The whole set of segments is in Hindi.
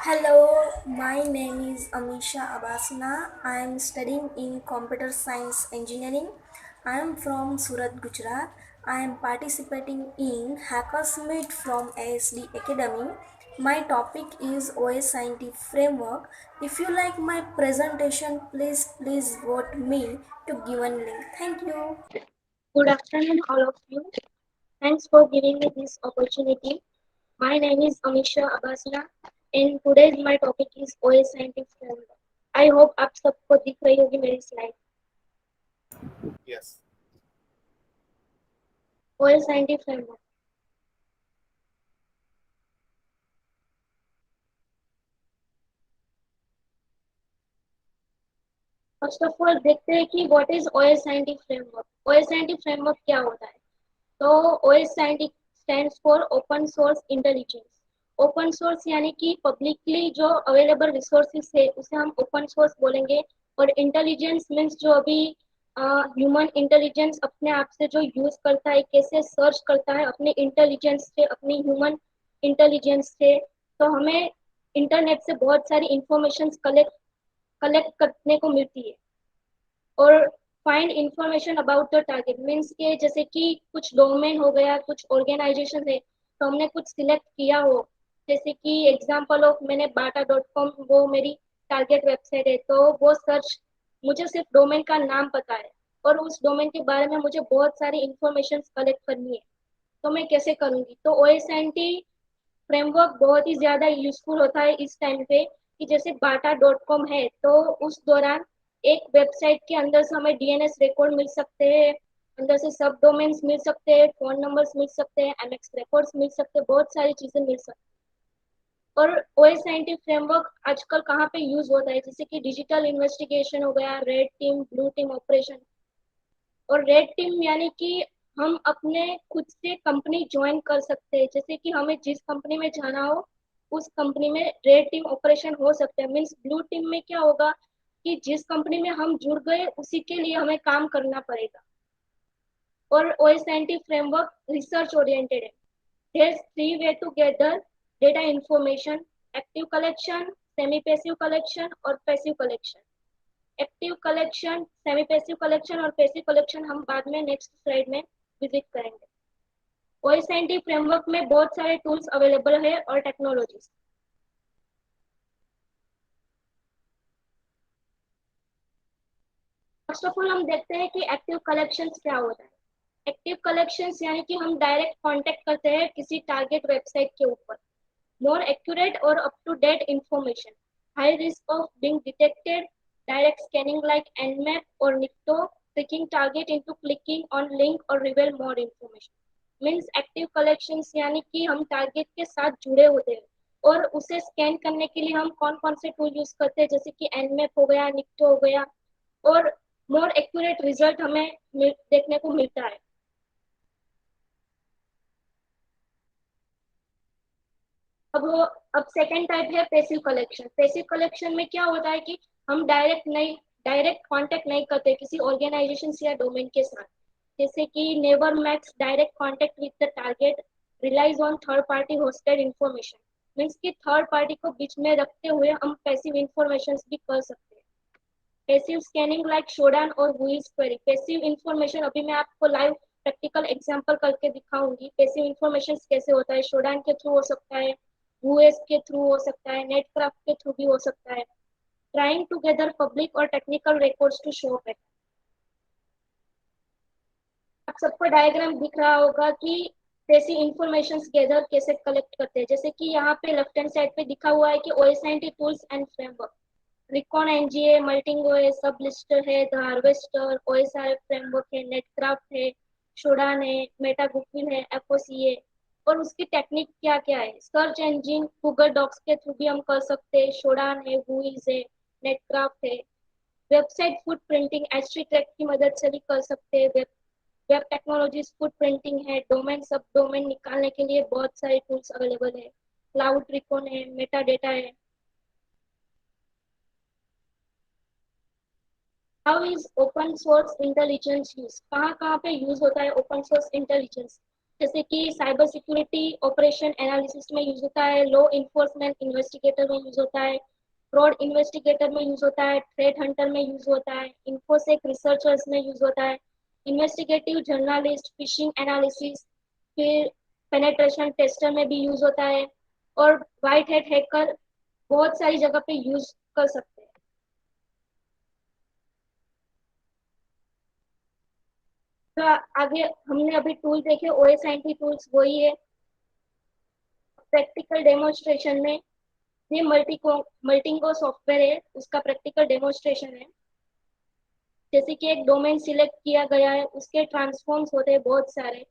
Hello, my name is Amisha Abasna. I am studying in computer science engineering. I am from Surat, Gujarat. I am participating in Hackers Meet from ASD Academy. My topic is OS Scientific Framework. If you like my presentation, please vote me to given link. Thank you. Good afternoon, all of you. Thanks for giving me this opportunity. My name is Amisha Abasna, and today's my topic is OS scientific framework. I hope आप सबको दिख रही होगी मेरी slide. Yes. OS scientific framework. First of all देखते हैं कि what is OS scientific framework. OS scientific framework क्या होता है? तो OS scientific stands for open source intelligence. Open source यानी कि पब्लिकली जो अवेलेबल रिसोर्सेज है उसे हम ओपन सोर्स बोलेंगे. और इंटेलिजेंस मीन्स जो अभी ह्यूमन इंटेलिजेंस अपने आप से जो यूज करता है, कैसे सर्च करता है अपने इंटेलिजेंस से, अपनी ह्यूमन इंटेलिजेंस से. तो हमें इंटरनेट से बहुत सारी इंफॉर्मेशन कलेक्ट करने को मिलती है. और find information about the target means के जैसे कि कुछ डोमेन हो गया, कुछ ऑर्गेनाइजेशन है, तो हमने कुछ सिलेक्ट किया हो. जैसे कि एग्जांपल ऑफ मैंने bata.com, वो मेरी टारगेट वेबसाइट है, तो वो सर्च मुझे सिर्फ डोमेन का नाम पता है और उस डोमेन के बारे में मुझे बहुत सारी इंफॉर्मेशन कलेक्ट करनी है. तो मैं कैसे करूंगी? तो ओएसएनटी फ्रेमवर्क बहुत ही ज्यादा यूजफुल होता है इस टाइम पे. कि जैसे bata.com है, तो उस दौरान एक वेबसाइट के अंदर से हमें डीएनएस रिकॉर्ड मिल सकते हैं, अंदर से सब डोमेन्स मिल सकते हैं, फोन नंबर्स मिल सकते हैं, एमएक्स रिकॉर्ड्स मिल सकते हैं, बहुत सारी चीजें मिल सकती हैं. और ओएस साइंटिफिक फ्रेमवर्क आजकल कहाँ पे यूज होता है? जैसे कि डिजिटल इन्वेस्टिगेशन हो गया, red team, blue team operation. और रेड टीम यानी कि हम अपने खुद से कंपनी ज्वाइन कर सकते हैं. जैसे कि हमें जिस कंपनी में जाना हो उस कंपनी में रेड टीम ऑपरेशन हो सकते हैं. मीन्स ब्लू टीम में क्या होगा कि जिस कंपनी में हम जुड़ गए उसी के लिए हमें काम करना पड़ेगा. और ओएसएनटी फ्रेमवर्क रिसर्च ओरिएंटेड है. There's three way to gather data information: active collection, semi passive collection और passive collection. Active collection, semi passive collection और पैसिव कलेक्शन हम बाद में नेक्स्ट स्लाइड में विजिट करेंगे. ओएसएनटी फ्रेमवर्क में बहुत सारे टूल्स अवेलेबल है और टेक्नोलॉजीज. फर्स्ट ऑफ ऑल हम देखते हैं कि एक्टिव कलेक्शंस क्या होता है. एक्टिव कलेक्शंस यानी कि हम डायरेक्ट कांटेक्ट करते हैं किसी टारगेट वेबसाइट के ऊपर. मोर एक्यूरेट और up to date information. High risk of being detected. Direct scanning like Nmap और Nikto. Tricking target into clicking on link और reveal more information. Means active collections यानी कि हम टारगेट के साथ जुड़े होते हैं और उसे स्कैन करने के लिए हम कौन कौन से टूल यूज करते हैं, जैसे कि एनमैप हो गया, निक्टो हो गया. और मोर एक्यूरेट रिजल्ट हमें देखने को मिलता है. अब अब सेकेंड टाइप है पैसिव कलेक्शन. पैसिव कलेक्शन में क्या होता है कि हम डायरेक्ट कांटेक्ट नहीं करते किसी ऑर्गेनाइजेशन या डोमेन के साथ. जैसे कि never makes direct contact with the target, relies on third party hosted information. Means कि थर्ड पार्टी को बीच में रखते हुए हम पैसिव इंफॉर्मेशन भी कर सकते हैं. पैसिव स्कैनिंग लाइक शोडान और हुईज क्वेरी. पैसिव इंफॉर्मेशन अभी मैं आपको लाइव प्रैक्टिकल एग्जांपल करके दिखाऊंगी. पैसिव इंफॉर्मेशन कैसे होता है. शोडान के थ्रू हो सकता है, यूएस के थ्रू हो सकता है, नेटक्राफ्ट के थ्रू भी हो सकता है. ट्राइंग टू गैदर पब्लिक और technical records to show back. आप सबको डायग्राम दिख रहा होगा कि कैसी इंफॉर्मेशन गैदर कैसे कलेक्ट करते हैं. जैसे कि यहाँ पे लेफ्ट हैंड साइड पे दिखा हुआ है कि ओएसआईटी टूल्स एंड फ्रेमवर्क. रिकॉन एनजीए, मल्टिंगो है, सब लिस्टर है, द हार्वेस्टर, ओएसआर फ्रेमवर्क है, नेटक्राफ्ट है, शोडान है, मेटागुफिन है, एफओसी है. और उसकी टेक्निक क्या क्या है? सर्च इंजन गूगल डॉक्स के थ्रू भी हम कर सकते हैं. शोडान है, हुईज है, नेटक्राफ्ट है. Website foot printing H track की मदद से भी कर सकते हैं. वेब टेक्नोलॉजीज फुट प्रिंटिंग है. डोमेन सब डोमेन निकालने के लिए बहुत सारे टूल्स अवेलेबल है. क्लाउड रिकॉन है, मेटा डेटा है. How is open source intelligence use? कहाँ कहाँ पे यूज होता है ओपन सोर्स इंटेलिजेंस? जैसे कि साइबर सिक्योरिटी ऑपरेशन एनालिसिस में यूज होता है, लॉ इन्फोर्समेंट इन्वेस्टिगेटर में यूज होता है, फ्रॉड इन्वेस्टिगेटर में यूज होता है, थ्रेट हंटर में यूज होता है, इन्फोसेक रिसर्चर्स में यूज होता है, इन्वेस्टिगेटिव जर्नलिस्ट, फिशिंग एनालिसिस, फिर पेनेट्रेशन टेस्टर में भी यूज होता है, और वाइट हैट हैकर बहुत सारी जगह पे यूज कर सकते हैं। तो आगे हमने अभी टूल देखे ओएसआईटी टूल्स, वही है प्रैक्टिकल डेमोन्स्ट्रेशन में। ये मल्टिंगो सॉफ्टवेयर है, उसका प्रैक्टिकल डेमोन्स्ट्रेशन है। जैसे कि एक डोमेन सिलेक्ट किया गया है, उसके ट्रांसफॉर्म्स होते हैं बहुत सारे।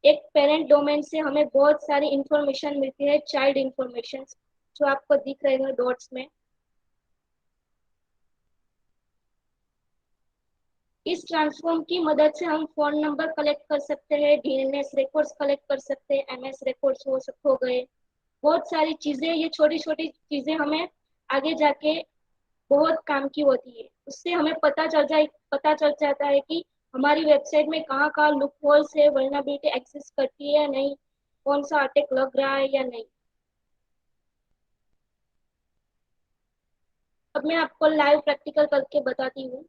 एक पेरेंट डोमेन से हमें बहुत सारी इंफॉर्मेशन मिलती है, चाइल्ड इंफॉर्मेशन जो आपको दिख रहे हैं डॉट्स में। इस ट्रांसफॉर्म की मदद से हम फोन नंबर कलेक्ट कर सकते हैं, डीएनएस रिकॉर्ड्स कलेक्ट कर सकते हैं, एमएस रिकॉर्ड्स हो गए, बहुत सारी चीजें। ये छोटी छोटी चीजें हमें आगे जाके बहुत काम की होती है। उससे हमें पता चल जाता है कि हमारी वेबसाइट में कहाँ कहाँ लूप होल्स है, वल्नरेबिलिटी एक्सिस्ट करती है या नहीं, कौन सा अटैक लग रहा है या नहीं। अब मैं आपको लाइव प्रैक्टिकल करके बताती हूँ।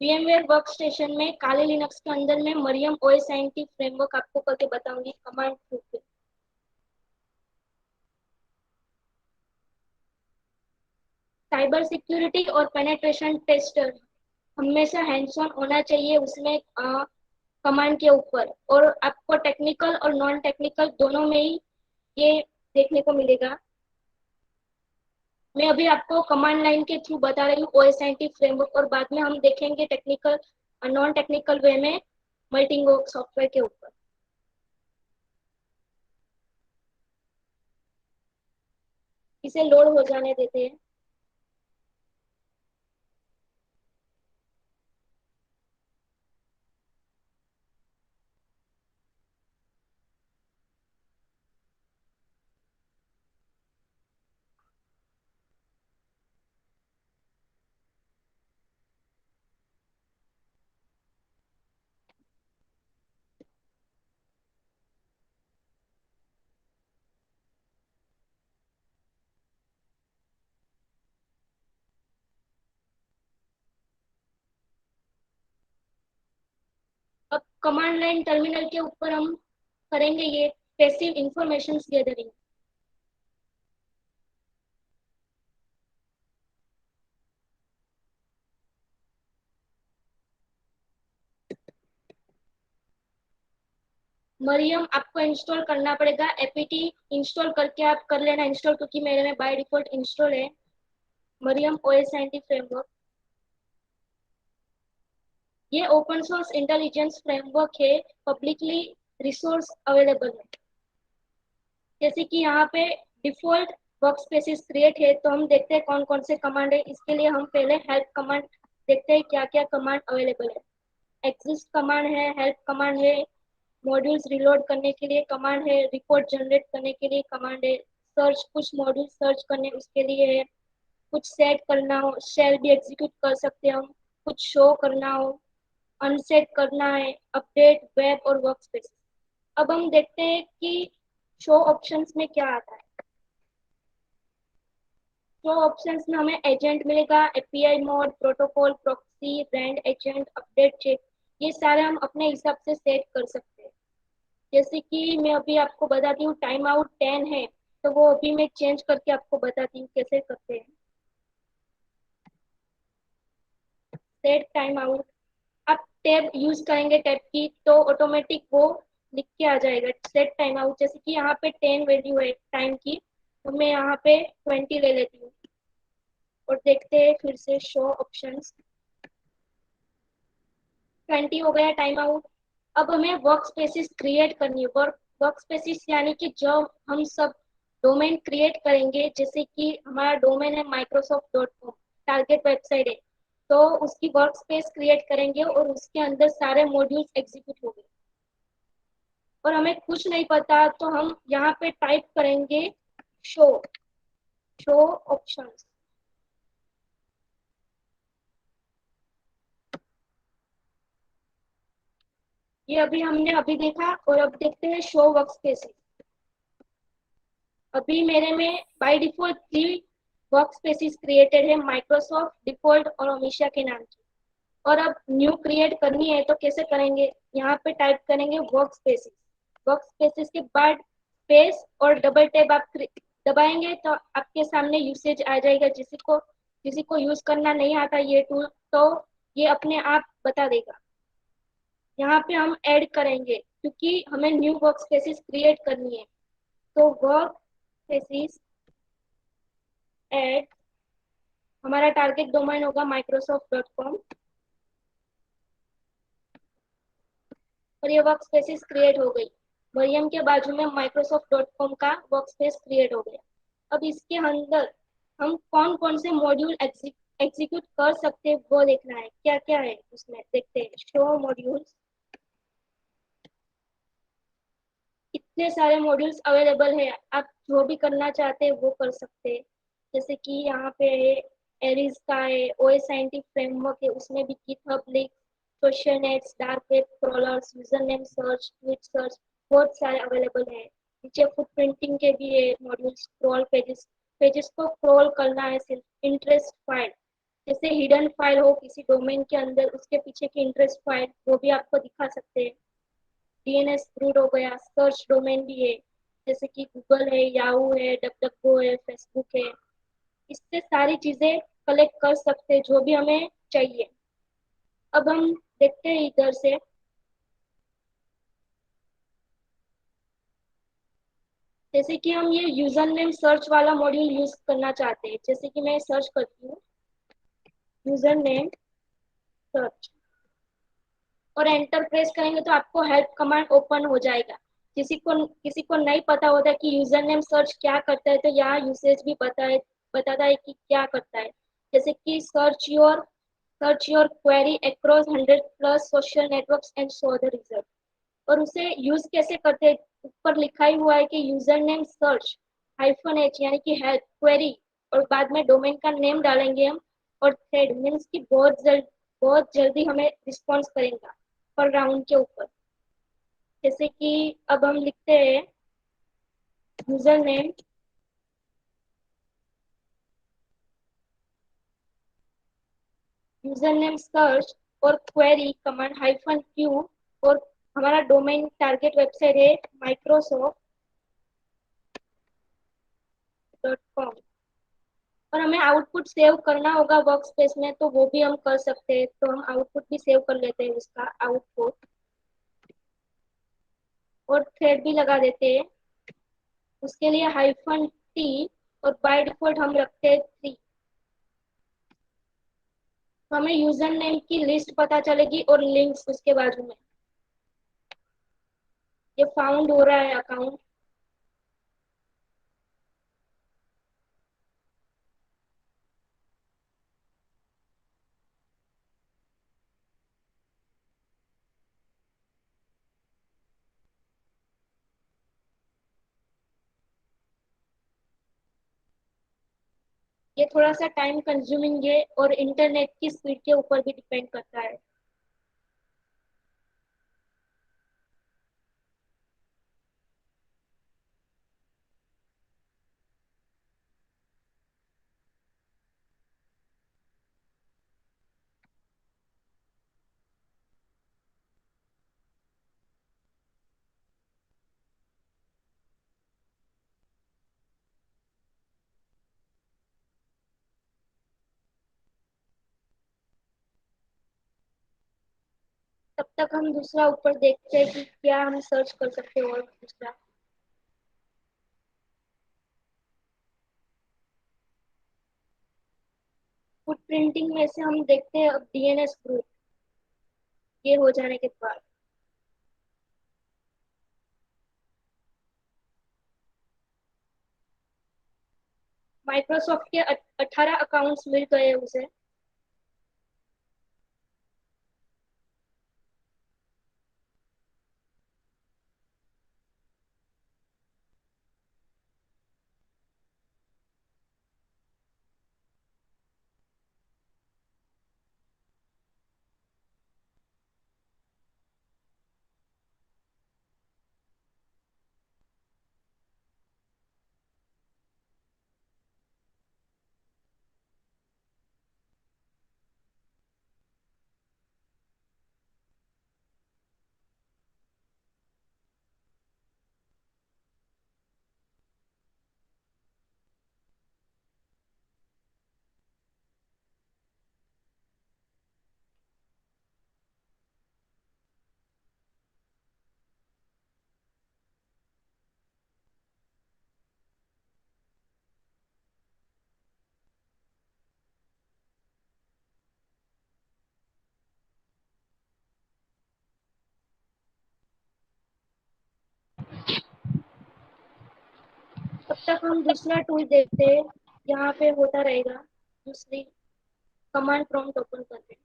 VMware वर्कस्टेशन में काली लिनक्स के अंदर में मरियम ओएसआईटी फ्रेमवर्क आपको करके बताऊंगी कमांड थ्रू पे। साइबर सिक्योरिटी और पेनेट्रेशन टेस्टर हमेशा हैंड्स ऑन होना चाहिए उसमें, कमांड के ऊपर। और आपको टेक्निकल और नॉन टेक्निकल दोनों में ही ये देखने को मिलेगा। मैं अभी आपको कमांड लाइन के थ्रू बता रही हूँ ओएसआईटी फ्रेमवर्क, और बाद में हम देखेंगे टेक्निकल और नॉन टेक्निकल वे में मल्टिंगो सॉफ्टवेयर के ऊपर। इसे लोड हो जाने देते हैं। अब कमांड लाइन टर्मिनल के ऊपर हम करेंगे ये पैसिव इंफॉर्मेशन गैदरिंग। मरियम आपको इंस्टॉल करना पड़ेगा, एपीटी इंस्टॉल करके आप कर लेना इंस्टॉल, क्योंकि मेरे में बाय डिफॉल्ट इंस्टॉल है मरियम ओएसआईटी फ्रेमवर्क। ये ओपन सोर्स इंटेलिजेंस फ्रेमवर्क है, पब्लिकली रिसोर्स अवेलेबल है। जैसे कि यहाँ पे डिफॉल्ट वर्क स्पेसिस क्रिएट है, तो हम देखते हैं कौन कौन से कमांड है। इसके लिए हम पहले हेल्प कमांड देखते हैं क्या क्या कमांड अवेलेबल है। एग्जिस्ट कमांड है, हेल्प कमांड है, मॉड्यूल्स रिलोड करने के लिए कमांड है, रिपोर्ट जनरेट करने के लिए कमांड है, सर्च कुछ मॉड्यूल सर्च करने उसके लिए है, कुछ सेट करना हो शेल भी एग्जीक्यूट कर सकते हैं हम, कुछ शो करना हो, अनसेट करना है, अपडेट वेब और वर्क स्पेस। अब हम देखते हैं कि शो ऑप्शंस में क्या आता है। शो ऑप्शंस में हमें एजेंट मिलेगा, API mode, protocol, proxy, rand agent, update check. ये सारे हम अपने हिसाब से सेट कर सकते हैं। जैसे कि मैं अभी आपको बताती हूँ टाइम आउट 10 है, तो वो अभी मैं चेंज करके आपको बताती हूँ कैसे करते हैं। सेट टाइम आउट, आप टैब यूज करेंगे टैब की तो ऑटोमेटिक वो लिख के आ जाएगा सेट टाइम आउट। जैसे कि यहाँ पे 10 वैल्यू है टाइम की, तो मैं यहाँ पे 20 ले लेती हूँ और देखते हैं फिर से शो ऑप्शंस। 20 हो गया टाइम आउट। अब हमें वर्क स्पेसिस क्रिएट करनी है। वर्क स्पेसिस यानी कि जब हम सब डोमेन क्रिएट करेंगे, जैसे कि हमारा डोमेन है microsoft.com, टारगेट वेबसाइट है, तो उसकी वर्क स्पेस क्रिएट करेंगे और उसके अंदर सारे मॉड्यूल्स एग्जीक्यूट होंगे। और हमें कुछ नहीं पता तो हम यहाँ पे टाइप करेंगे शो शो ऑप्शंस। ये अभी हमने अभी देखा, और अब देखते हैं शो वर्कस्पेसेस। अभी मेरे में बाय डिफॉल्ट 3 वर्कस्पेसेस क्रिएटेड है, माइक्रोसॉफ्ट, डिफॉल्ट और ओमिशा के नाम की। और अब न्यू क्रिएट करनी है तो कैसे करेंगे? यहाँ पे टाइप करेंगे वर्क स्पेसिस। वर्क स्पेसिस के बाद स्पेस और डबल टैब आप दबाएंगे तो आपके सामने यूसेज आ जाएगा। किसी को यूज करना नहीं आता ये टूल, तो ये अपने आप बता देगा। यहाँ पे हम ऐड करेंगे क्योंकि हमें न्यू वर्क स्पेसिस क्रिएट करनी है। तो वर्क स्पेसिस ऐड, हमारा टारगेट डोमेन होगा microsoft.com, और ये वर्क स्पेसिस क्रिएट हो गई। मरियम के बाजू में microsoft.com का वर्क स्पेस क्रिएट हो गया। अब इसके अंदर हम कौन कौन से मॉड्यूल एग्जीक्यूट कर सकते हैं वो देखना है। क्या क्या है उसमें, देखते हैं। शो मॉड्यूल्स, इतने सारे मॉड्यूल्स अवेलेबल है, आप जो भी करना चाहते हैं वो कर सकते हैं। जैसे कि यहाँ पे एरिज का है, ओएस साइंटिफिक फ्रेमवर्क है, उसमें भी GitHub link, social nets, dark web crawlers, user name search, tweet search, बहुत सारे अवेलेबल है। नीचे फुट प्रिंटिंग के भी है मॉड्यूल, स्क्रॉल पेजेस, पेजेस को स्क्रॉल करना है, सिर्फ इंटरेस्ट फाइल, जैसे हिडन फाइल हो किसी डोमेन के अंदर, उसके पीछे की इंटरेस्ट फाइल वो भी आपको दिखा सकते हैं। डीएनएस रूट हो गया, सर्च डोमेन भी है, जैसे कि गूगल है, याहू है, डकडको है, फेसबुक है। इससे सारी चीजें कलेक्ट कर सकते हैं जो भी हमें चाहिए। अब हम देखते हैं इधर से। जैसे कि हम ये यूजर नेम सर्च वाला मॉड्यूल यूज करना चाहते हैं, जैसे कि मैं सर्च करती हूँ यूजर नेम सर्च, और एंटर प्रेस करेंगे तो आपको हेल्प कमांड ओपन हो जाएगा। किसी को नहीं पता होता कि यूजर नेम सर्च क्या करता है, तो यहाँ यूसेज भी बताता है कि क्या करता है। जैसे कि search your query across 100+ social networks and show the result. और उसे यूज कैसे करते हैं, ऊपर लिखा ही हुआ है कि यूजर नेम सर्च -h यानी कि हेल्प क्वेरी, और बाद में डोमेन का नेम डालेंगे हम, और थ्रेड मीन्स कि बहुत जल्दी हमें रिस्पॉन्स करेगा पर राउंड के ऊपर। जैसे कि अब हम लिखते हैं यूजर नेम सर्च और क्वेरी कमांड -q, और हमारा डोमेन टारगेट वेबसाइट है microsoft.com। और हमें आउटपुट सेव करना होगा वर्क स्पेस में, तो वो भी हम कर सकते हैं। तो हम आउटपुट भी सेव कर लेते हैं, उसका आउटपुट, और थ्रेड भी लगा देते हैं। उसके लिए -t, और बाय डिफॉल्ट हम रखते हैं 3। तो हमें यूजर नेम की लिस्ट पता चलेगी और लिंक्स उसके बाजू में। ये फाउंड हो रहा है अकाउंट। ये थोड़ा सा टाइम कंज्यूमिंग है और इंटरनेट की स्पीड के ऊपर भी डिपेंड करता है। तब तक हम दूसरा ऊपर देखते हैं कि क्या हम सर्च कर सकते हैं और दूसरा। फुट प्रिंटिंग में से हम देखते हैं अब डीएनएस ग्रुप। ये हो जाने के बाद माइक्रोसॉफ्ट के 18 अकाउंट्स मिल गए उसे। तक हम दूसरा टूल देखते हैं। यहाँ पे होता रहेगा दूसरी कमांड प्रॉम्प्ट ओपन करते हैं।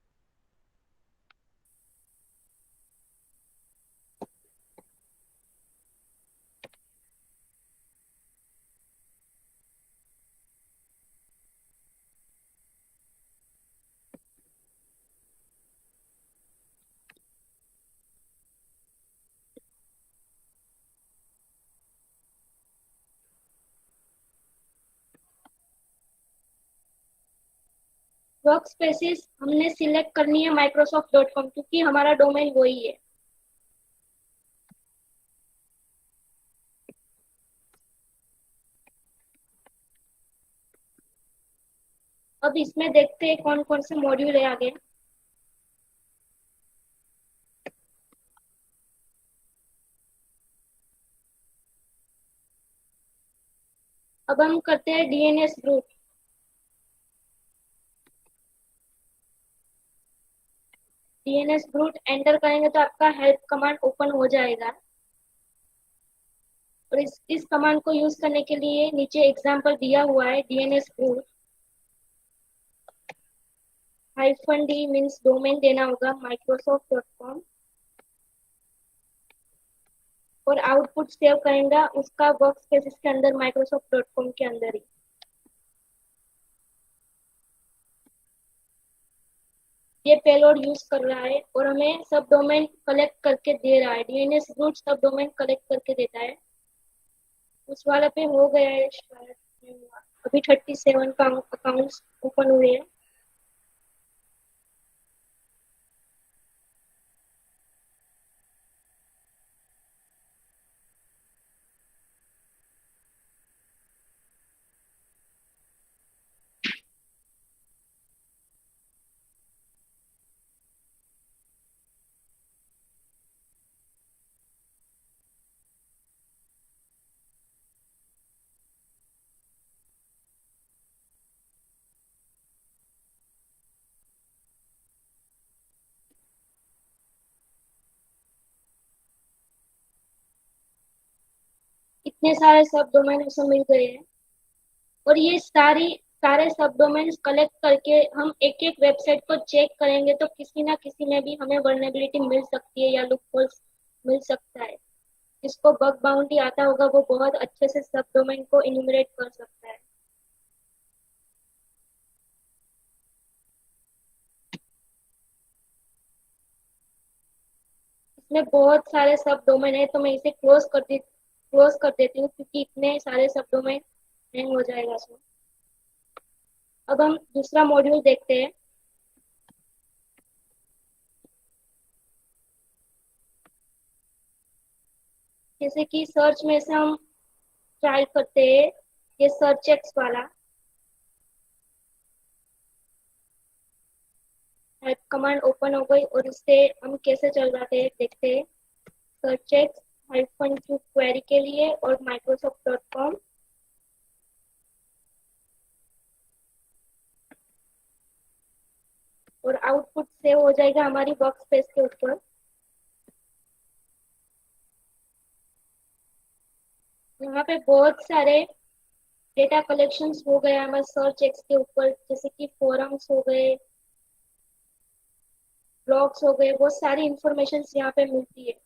वर्क स्पेसिस हमने सिलेक्ट करनी है microsoft.com, क्योंकि हमारा डोमेन वही है। अब इसमें देखते हैं कौन कौन से मॉड्यूल है आगे। अब हम करते हैं DNS group. DNS group enter करेंगे तो आपका हेल्प कमांड ओपन हो जाएगा। और इस कमांड को यूज करने के लिए नीचे एग्जांपल दिया हुआ है। DNS group -d means domain देना होगा microsoft.com, और आउटपुट सेव करेंगे उसका वर्क स्पेसिस के अंदर microsoft.com के अंदर ही। ये पेलोड यूज कर रहा है और हमें सब डोमेन कलेक्ट करके दे रहा है। डीएनएस रूट सब डोमेन कलेक्ट करके देता है। उस वाले पे हो गया है शायद, नहीं हुआ। अभी 37 का अकाउंट्स ओपन हुए हैं। इतने सारे सब डोमेन उसे मिल गए हैं, और ये सारे सब डोमेन्स कलेक्ट करके हम एक एक वेबसाइट को चेक करेंगे तो किसी ना किसी में भी हमें वर्नेबिलिटी मिल सकती है या लूपहोल्स मिल सकता है। जिसको बग बाउंटी आता होगा वो बहुत अच्छे से सब डोमेन को इन्यूमरेट कर सकता है। इसमें बहुत सारे सब डोमेन है, तो मैं इसे क्लोज कर देती हूँ, क्योंकि इतने सारे सब डोमेन हैंग हो जाएगा इसमें। अब हम दूसरा मॉड्यूल देखते हैं। जैसे कि सर्च में से हम ट्राई करते हैं ये सर्च एक्स वाला। हेल्प कमांड ओपन हो गई और इससे हम कैसे चल जाते हैं देखते हैं। सर्च एक्स -q क्वेरी के लिए और microsoft.com, और आउटपुट सेव हो जाएगा हमारी वर्क स्पेस के ऊपर। यहाँ पे बहुत सारे डेटा कलेक्शंस हो गए हमारे सर्च एक्स के ऊपर, जैसे कि फोरम्स हो गए, ब्लॉग्स हो गए, बहुत सारी इंफॉर्मेशन यहाँ पे मिलती है।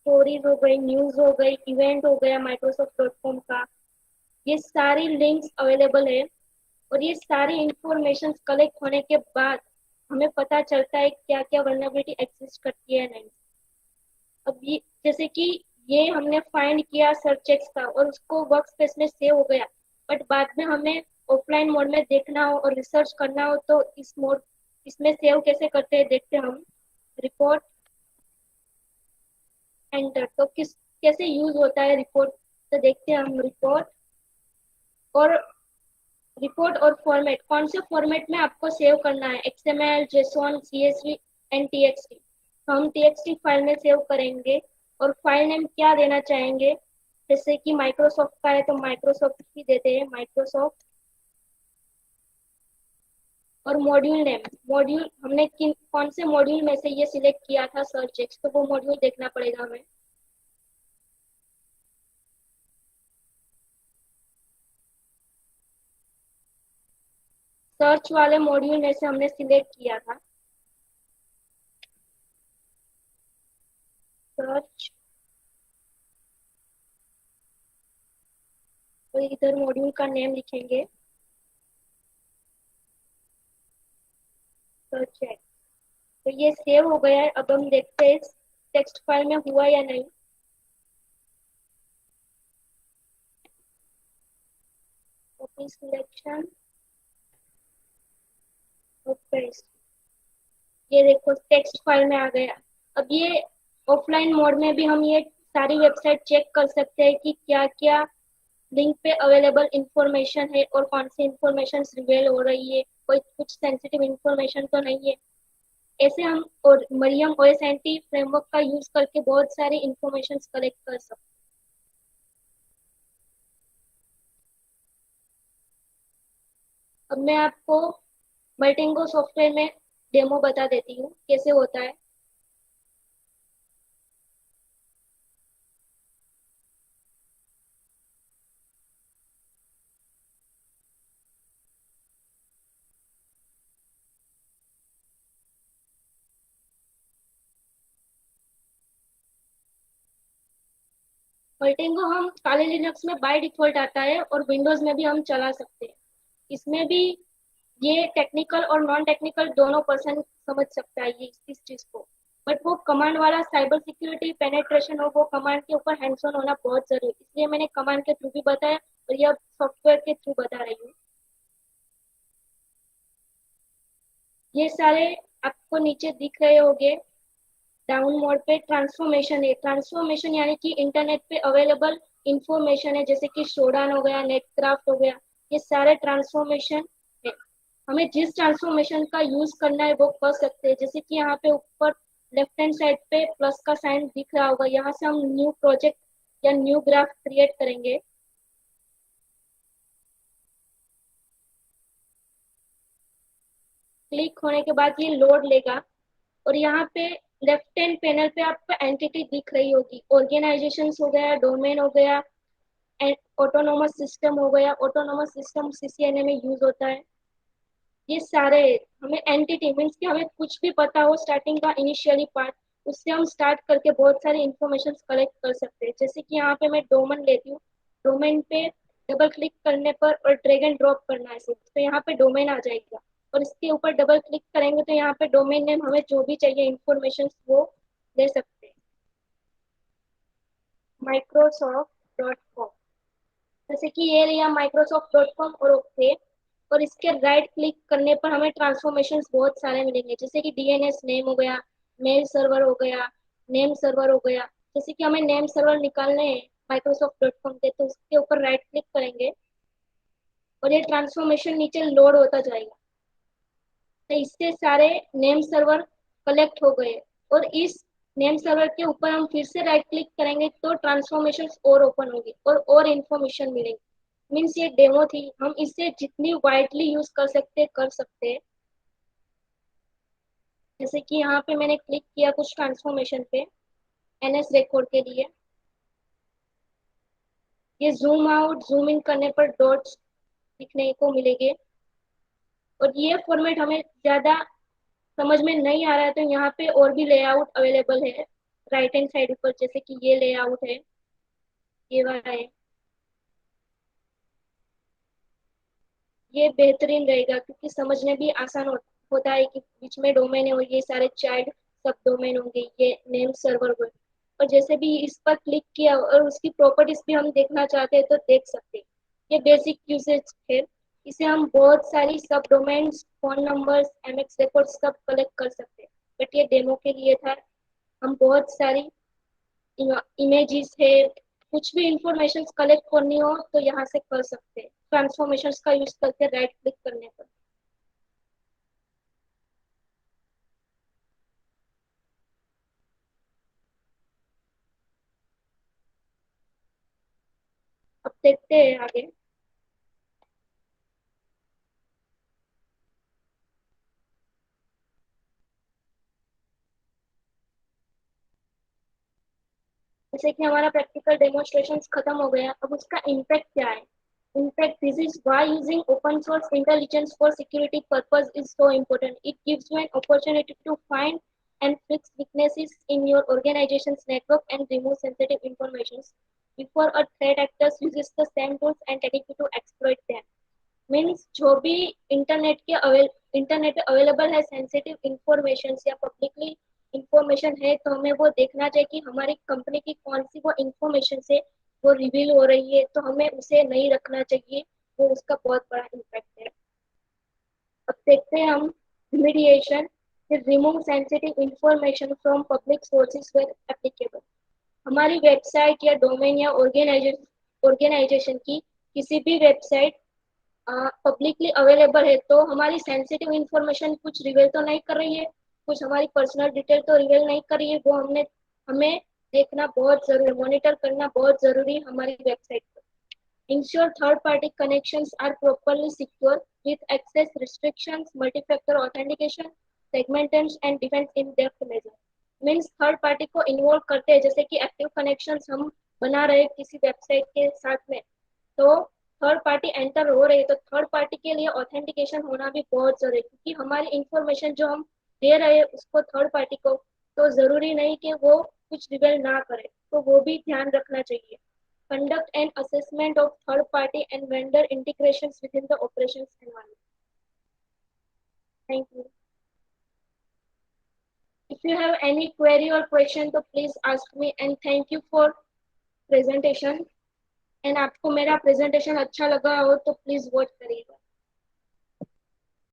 स्टोरीज हो गई, न्यूज हो गई, इवेंट हो गया microsoft.com का। ये सारी लिंक्स अवेलेबल है, और ये सारी इंफॉर्मेशन कलेक्ट होने के बाद हमें पता चलता है क्या क्या वर्नेबिलिटी एग्जिस्ट करती है नहीं। अब ये जैसे कि ये हमने फाइंड किया सर्च एक्स का और उसको वर्क स्पेस में सेव हो गया, बट बाद में हमें ऑफलाइन मोड में देखना हो और रिसर्च करना हो तो इसमें सेव कैसे करते हैं देखते हैं हम। रिपोर्ट एंटर, तो कैसे यूज होता है रिपोर्ट, तो देखते हैं हम। और रिपोर्ट और फॉर्मेट, कौन से फॉर्मेट में आपको सेव करना है, XML, JSON, CSV and TXT। तो हम TXT फाइल में सेव करेंगे, और फाइल नेम क्या देना चाहेंगे, जैसे कि माइक्रोसॉफ्ट का है तो माइक्रोसॉफ्ट ही देते हैं, माइक्रोसॉफ्ट। और मॉड्यूल हमने कौन से मॉड्यूल में से ये सिलेक्ट किया था सर्च एक्स, तो वो मॉड्यूल देखना पड़ेगा हमें। सर्च वाले मॉड्यूल में से हमने सिलेक्ट किया था। सर्च, और इधर मॉड्यूल का नेम लिखेंगे, सर्च है। तो ये सेव हो गया है। अब हम देखते हैं इस टेक्स्ट फाइल में हुआ या नहीं। कॉपी सिलेक्शन और पेस्ट। ये देखो टेक्स्ट फाइल में आ गया। अब ये ऑफलाइन मोड में भी हम ये सारी वेबसाइट चेक कर सकते हैं कि क्या क्या लिंक पे अवेलेबल इंफॉर्मेशन है और कौन सी इंफॉर्मेशन रिवील हो रही है, कोई कुछ सेंसिटिव इंफॉर्मेशन तो नहीं है। ऐसे हम और मरियम ओएसएनटी फ्रेमवर्क का यूज करके बहुत सारी इंफॉर्मेशन कलेक्ट कर सकते हैं। अब मैं आपको मल्टिंगो सॉफ्टवेयर में डेमो बता देती हूँ कैसे होता है। मल्टिंगो हम काले लिनक्स में बाय डिफॉल्ट आता है और विंडोज में भी हम चला सकते हैं। इसमें भी ये टेक्निकल और नॉन टेक्निकल दोनों पर्सन समझ सकता है ये इस चीज को। बट वो कमांड वाला साइबर सिक्योरिटी पेनेट्रेशन हो, वो कमांड के ऊपर हैंड्स ऑन होना बहुत जरूरी है, इसलिए मैंने कमांड के थ्रू भी बताया और ये सॉफ्टवेयर के थ्रू बता रही हूँ। ये सारे आपको नीचे दिख रहे होंगे। डाउन मोड पे ट्रांसफॉर्मेशन है। ट्रांसफॉर्मेशन यानी कि इंटरनेट पे अवेलेबल इंफॉर्मेशन है, जैसे कि शोडान हो गया, नेटक्राफ्ट हो गया, ये सारे ट्रांसफॉर्मेशन है। हमें जिस ट्रांसफॉर्मेशन का यूज करना है वो कर सकते हैं। जैसे कि यहाँ पे ऊपर लेफ्ट हैंड साइड पे प्लस का साइन दिख रहा होगा, यहाँ से हम न्यू प्रोजेक्ट या न्यू ग्राफ क्रिएट करेंगे। क्लिक होने के बाद ये लोड लेगा और यहाँ पे लेफ्ट हैंड पैनल पे आपको एंटिटी दिख रही होगी। ऑर्गेनाइजेशन हो गया, डोमेन हो गया, ऑटोनोमस सिस्टम हो गया। ऑटोनोमस सिस्टम सीसीएनए में यूज होता है। ये सारे हमें एंटिटी मीन्स कि हमें कुछ भी पता हो स्टार्टिंग का इनिशियली पार्ट, उससे हम स्टार्ट करके बहुत सारे इंफॉर्मेशन कलेक्ट कर सकते हैं। जैसे कि यहाँ पे मैं डोमेन लेती हूँ। डोमेन पे डबल क्लिक करने पर और ड्रैग एंड ड्रॉप करना है सिर्फ, तो यहाँ पे डोमेन आ जाएगा और इसके ऊपर डबल क्लिक करेंगे तो यहाँ पे डोमेन नेम हमें जो भी चाहिए इंफॉर्मेशन वो ले सकते हैं। Microsoft.com, जैसे कि ये लिया Microsoft.com और ओके। और इसके राइट क्लिक करने पर हमें ट्रांसफॉर्मेशन बहुत सारे मिलेंगे, जैसे कि डीएनएस नेम हो गया, मेल सर्वर हो गया, नेम सर्वर हो गया। जैसे कि हमें नेम सर्वर निकालने हैं Microsoft.com के, तो उसके ऊपर राइट क्लिक करेंगे और ये ट्रांसफॉर्मेशन नीचे लोड होता जाएगा। तो इससे सारे नेम सर्वर कलेक्ट हो गए और इस नेम सर्वर के ऊपर हम फिर से राइट क्लिक करेंगे तो ट्रांसफॉर्मेशन और ओपन होगी और इन्फॉर्मेशन मिलेगी। मीन्स ये डेमो थी, हम इसे जितनी वाइडली यूज कर सकते हैं। जैसे कि यहाँ पे मैंने क्लिक किया कुछ ट्रांसफॉर्मेशन पे एनएस रिकॉर्ड के लिए। ये जूम आउट जूम इन करने पर डॉट्स दिखने को मिलेंगे। और ये फॉर्मेट हमें ज्यादा समझ में नहीं आ रहा है तो यहाँ पे और भी लेआउट अवेलेबल है राइट हैंड साइड पर, जैसे कि ये लेआउट है, ये वाला है। ये बेहतरीन रहेगा क्योंकि समझने भी आसान होता है कि बीच में डोमेन है और ये सारे चाइल्ड सब डोमेन होंगे, ये नेम सर्वर होंगे। और जैसे भी इस पर क्लिक किया और उसकी प्रॉपर्टीज भी हम देखना चाहते हैं तो देख सकते हैं। ये बेसिक यूसेज है। इसे हम बहुत सारी सब domains, phone numbers, MX record सब कलेक्ट कर सकते हैं। बट ये डेमो के लिए था। हम बहुत सारी इमेजेस है, कुछ भी इंफॉर्मेशन कलेक्ट करनी हो तो यहाँ से कर सकते हैं ट्रांसफॉर्मेशन का यूज करके राइट क्लिक करने पर। अब देखते हैं आगे। जैसे कि हमारा प्रैक्टिकल डेमोन्स्ट्रेशन खत्म हो गया, अब उसका इम्पैक्ट क्या है। In fact, this is why using open source intelligence for security purpose is so important. It gives you an opportunity to find and fix weaknesses in your organization's network and remove sensitive information before a threat actor uses the same tools and techniques to exploit them. Means जो भी इंटरनेट पे अवेलेबल है सेंसिटिव इंफॉर्मेशन या पब्लिकली इंफॉर्मेशन है तो हमें वो देखना चाहिए कि हमारी कंपनी की कौन सी वो इंफॉर्मेशन से वो रिवील हो रही है तो हमें उसे नहीं रखना चाहिए वो उसका बहुत बड़ा इम्पैक्ट है अब देखते हैं हम remediation remove sensitive information from public sources where applicable हमारी वेबसाइट या डोमेन या ऑर्गेनाइजेशन की किसी भी वेबसाइट पब्लिकली अवेलेबल है तो हमारी सेंसिटिव इंफॉर्मेशन कुछ रिवील तो नहीं कर रही है कुछ हमारी पर्सनल डिटेल तो रिवील नहीं कर रही है वो हमें देखना बहुत जरूरी मॉनिटर करना बहुत जरूरी है हमारी वेबसाइट पर ensure third party connections are properly secure with access restrictions multi-factor authentication segmentations and defense in depth measure means third party को इन्वॉल्व करते हैं जैसे कि एक्टिव कनेक्शंस हम बना रहे किसी वेबसाइट के साथ में तो थर्ड पार्टी एंटर हो रही है तो थर्ड पार्टी के लिए ऑथेंटिकेशन होना भी बहुत जरूरी है क्योंकि हमारी इंफॉर्मेशन जो हम दे रहे हैं उसको थर्ड पार्टी को तो जरूरी नहीं कि वो कुछ रिवेल ना करे तो वो भी ध्यान रखना चाहिए conduct an assessment of third party and vendor integrations within the operations environment. Thank you. If you have any query or question, तो please ask me and thank you for presentation. And आपको मेरा presentation अच्छा लगा हो तो please vote करिएगा.